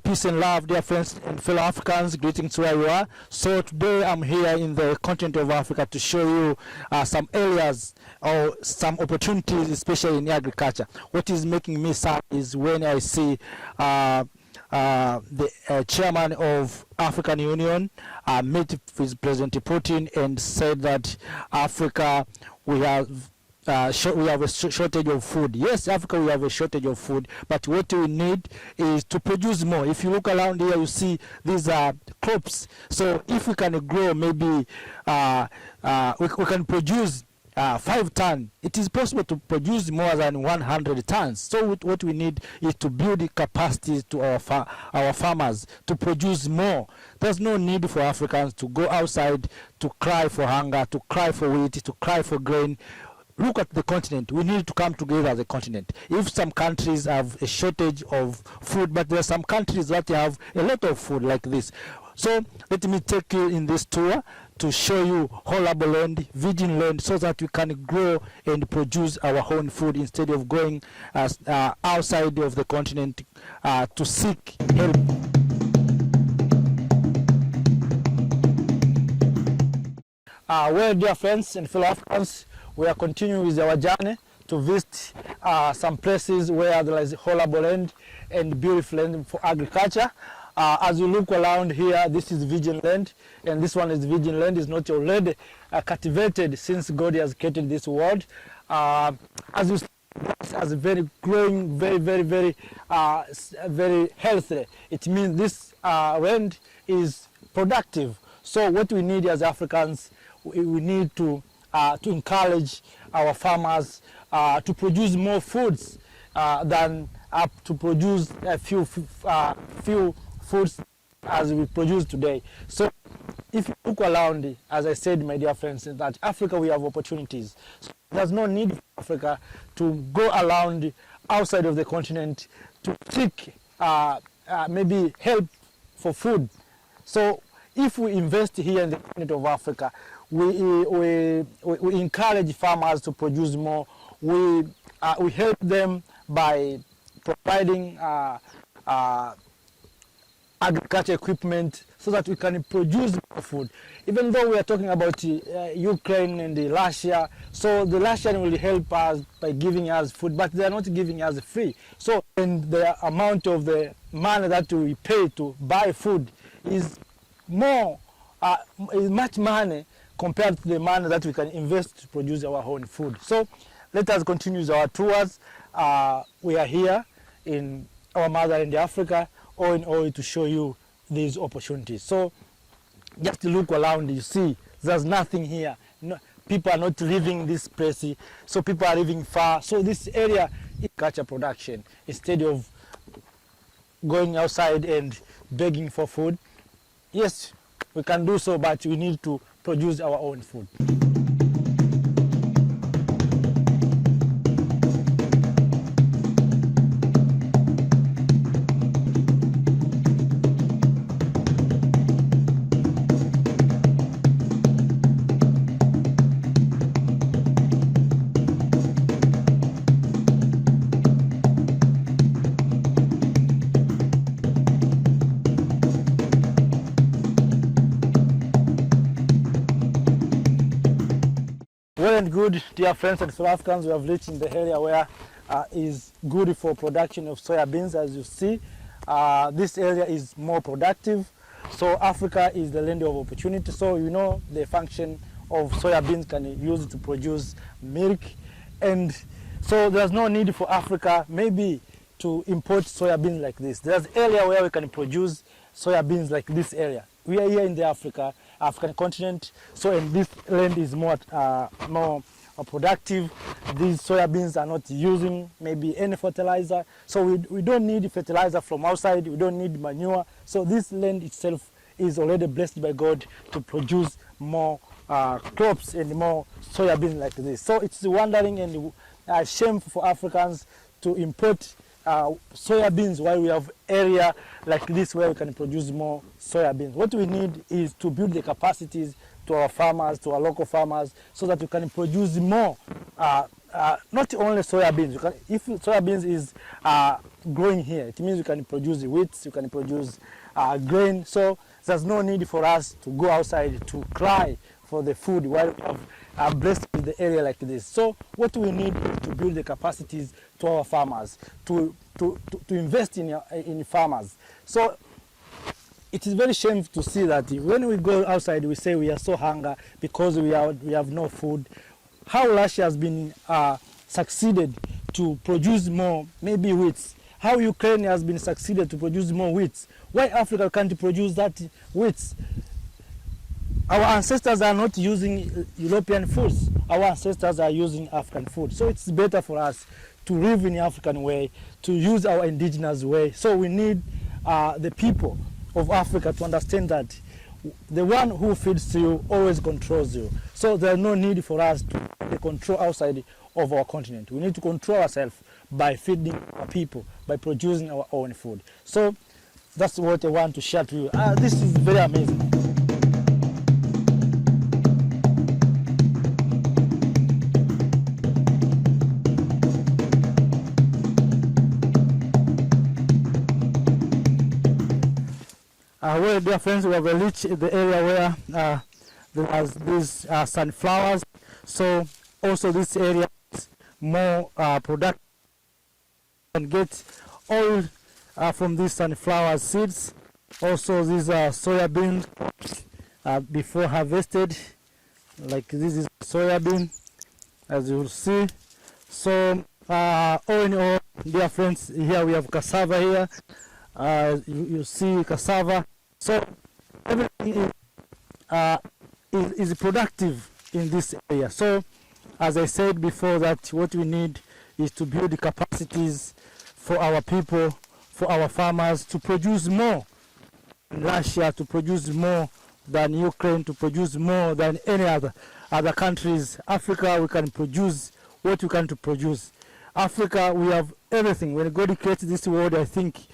Peace and love, dear friends and fellow Africans, greetings where you are. So today I'm here in the continent of Africa to show you some areas or some opportunities, especially in agriculture. What is making me sad is when I see the chairman of African Union met with President Putin and said that Africa, we have a shortage of food. Yes, Africa, we have a shortage of food, but what we need is to produce more. If you look around here, you see these are crops. So if we can grow, maybe we can produce 5 tons. It is possible to produce more than 100 tons. So what we need is to build the capacity to our farmers to produce more. There's no need for Africans to go outside to cry for hunger, to cry for wheat, to cry for grain. Look at the continent. We need to come together as a continent. If some countries have a shortage of food, but there are some countries that have a lot of food like this. So let me take you in this tour to show you whole land, virgin land, so that we can grow and produce our own food instead of going outside of the continent to seek help. Well, dear friends and fellow Africans, we are continuing with our journey to visit some places where there is whole land and beautiful land for agriculture. As you look around here, this is virgin land, and this one is virgin land. Is not already cultivated since God has created this world. As you see, as very growing, very healthy. It means this land is productive. So what we need as Africans, we need to encourage our farmers to produce more foods than to produce a few foods as we produce today. So if you look around, as I said, my dear friends, that Africa, we have opportunities. So there's no need for Africa to go around outside of the continent to seek maybe help for food. So if we invest here in the continent of Africa, we encourage farmers to produce more. We help them by providing agriculture equipment so that we can produce more food. Even though we are talking about Ukraine and Russia, so the Russian will help us by giving us food, but they are not giving us free. So and the amount of the money that we pay to buy food is much money compared to the money that we can invest to produce our own food. So let us continue our tours. We are here in our motherland Africa, all in all, to show you these opportunities. So just look around, you see there's nothing here. No, people are not living this place, so people are living far. So this area is agriculture production. Instead of going outside and begging for food, yes, we can do so, but we need to produce our own food. Well and good, dear friends and fellow Africans, we have reached in the area where is good for production of soya beans. As you see, this area is more productive. So Africa is the land of opportunity. So you know the function of soya beans can use to produce milk, and so there's no need for Africa maybe to import soya beans like this. There's area where we can produce soya beans like this area. We are here in the African continent, so and this land is more productive. These soya beans are not using maybe any fertilizer, so we don't need fertilizer from outside. We don't need manure. So this land itself is already blessed by God to produce more crops and more soya beans like this. So it's wondering and shameful for Africans to import soya beans while we have area like this where we can produce more soya beans. What we need is to build the capacities to our farmers, to our local farmers, so that we can produce more, not only soya beans. If soya beans is growing here. It means you can produce wheat, you can produce grain. So there's no need for us to go outside to cry for the food while we are blessed with the area like this. So what we need is to build the capacities to our farmers, to invest in farmers. So it is very shameful to see that when we go outside, we say we are so hungry because we have no food. How Russia has been succeeded to produce more, maybe wheat. How Ukraine has been succeeded to produce more wheat. Why Africa can't produce that wheat? Our ancestors are not using European foods. Our ancestors are using African food. So it's better for us to live in the African way, to use our indigenous way. So we need the people of Africa to understand that the one who feeds you always controls you. So there's no need for us to control outside of our continent. We need to control ourselves by feeding our people, by producing our own food. So that's what I want to share to you. This is very amazing. Well, dear friends, we have reached the area where there was these sunflowers. So also this area is more production. You can get oil from these sunflower seeds. Also these are soya beans before harvested. Like this is soya bean, as you will see. So all in all, dear friends, here we have cassava here. You see cassava. So everything is productive in this area. So as I said before, that what we need is to build the capacities for our people, for our farmers to produce more in Russia, to produce more than Ukraine, to produce more than any other countries. Africa, we can produce what we can to produce. Africa, we have everything. When God created this world, I think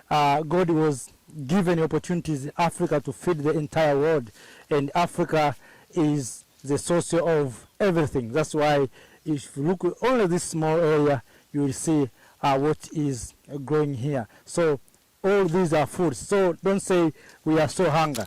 God was given opportunities Africa to feed the entire world, and Africa is the source of everything. That's why if you look at only this small area, you will see what is growing here. So all these are foods. So don't say we are so hungry.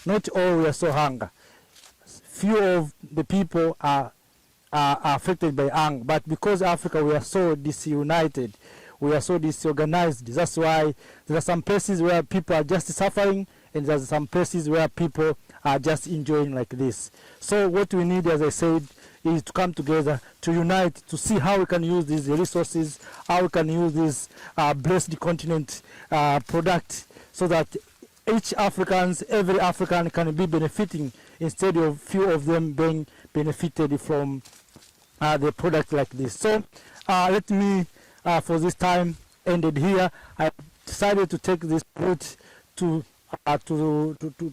Not all we are so hungry. Few of the people are affected by hunger, but because Africa we are so disunited, we are so disorganized. That's why there are some places where people are just suffering, and there's some places where people are just enjoying like this. So what we need, as I said, is to come together, to unite, to see how we can use these resources, how we can use this blessed continent product, so that every African can be benefiting instead of few of them being benefited from the product like this. So let me, for this time, ended here. I decided to take this route to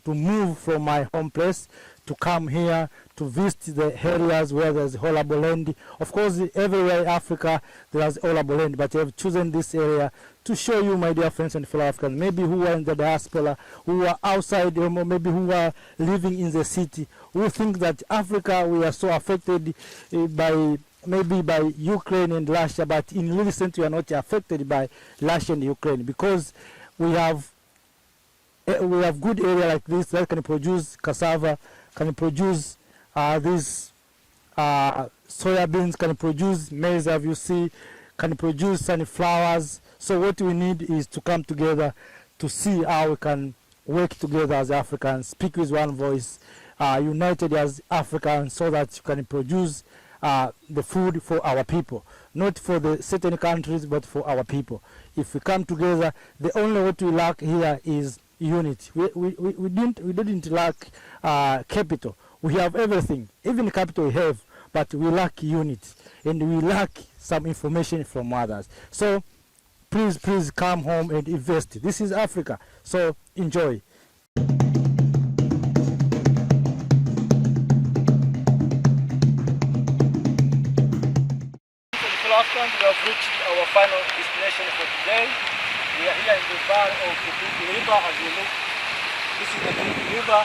move from my home place to come here to visit the areas where there's arable land. Of course, everywhere in Africa there's arable land, but I have chosen this area to show you, my dear friends and fellow Africans, maybe who are in the diaspora, who are outside, or maybe who are living in the city, who think that Africa, we are so affected by Ukraine and Russia, but in real sense we are not affected by Russia and Ukraine, because we have good area like this that can produce cassava, can produce these soya beans, can produce maize, as you see, can produce sunflowers. So what we need is to come together to see how we can work together as Africans, speak with one voice, united as Africans, so that you can produce the food for our people, not for the certain countries, but for our people. If we come together, the only what we lack here is unity. We didn't lack capital. We have everything, even capital we have, but we lack unity, and we lack some information from others. So please come home and invest. This is Africa, so enjoy. We have reached our final destination for today. We are here in the bar of the Big River. As you look, this is the Big River.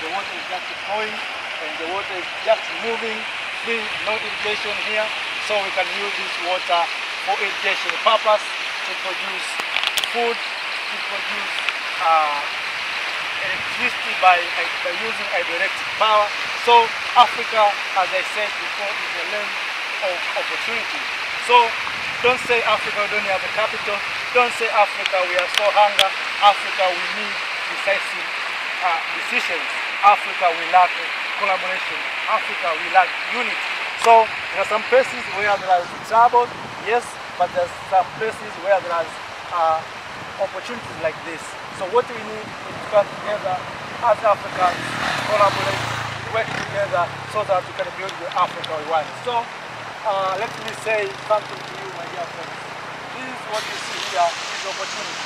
The water is just flowing and the water is just moving. There's no irrigation here, so we can use this water for irrigation purpose. to produce food, to produce electricity by using hydroelectric power. So Africa, as I said before, is a land of opportunity. So don't say Africa don't have a capital. Don't say Africa we are so hungry. Africa we need decisive decisions. Africa we lack collaboration. Africa we lack unity. So there are some places where there is trouble, yes, but there's some places where there is opportunities like this. So what we need is to come together as Africans, collaborate, work together so that we can build the Africa we want. So let me say something to you, my dear friends. This is what you see here is opportunity.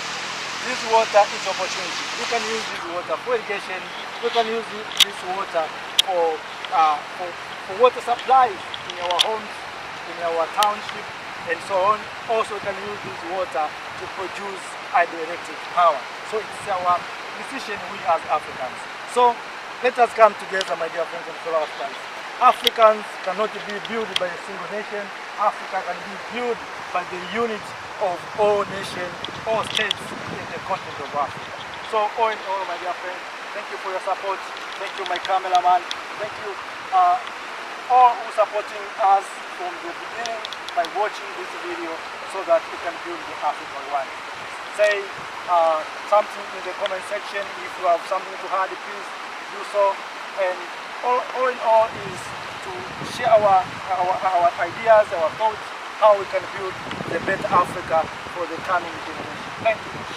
This water is opportunity. We can use this water for irrigation. We can use this water for water supply in our homes, in our township, and so on. Also, we can use this water to produce hydroelectric power. So it's our decision, we as Africans. So let us come together, my dear friends and fellow Africans. Africans cannot be built by a single nation. Africa can be built by the unit of all nations, all states in the continent of Africa. So all in all, my dear friends, thank you for your support. Thank you, my cameraman. Thank you all who supporting us from the beginning by watching this video so that we can build the Africa we want. Say something in the comment section. If you have something to add, please do so. And all in all is to share our ideas, our thoughts, how we can build the better Africa for the coming generation. Thank you.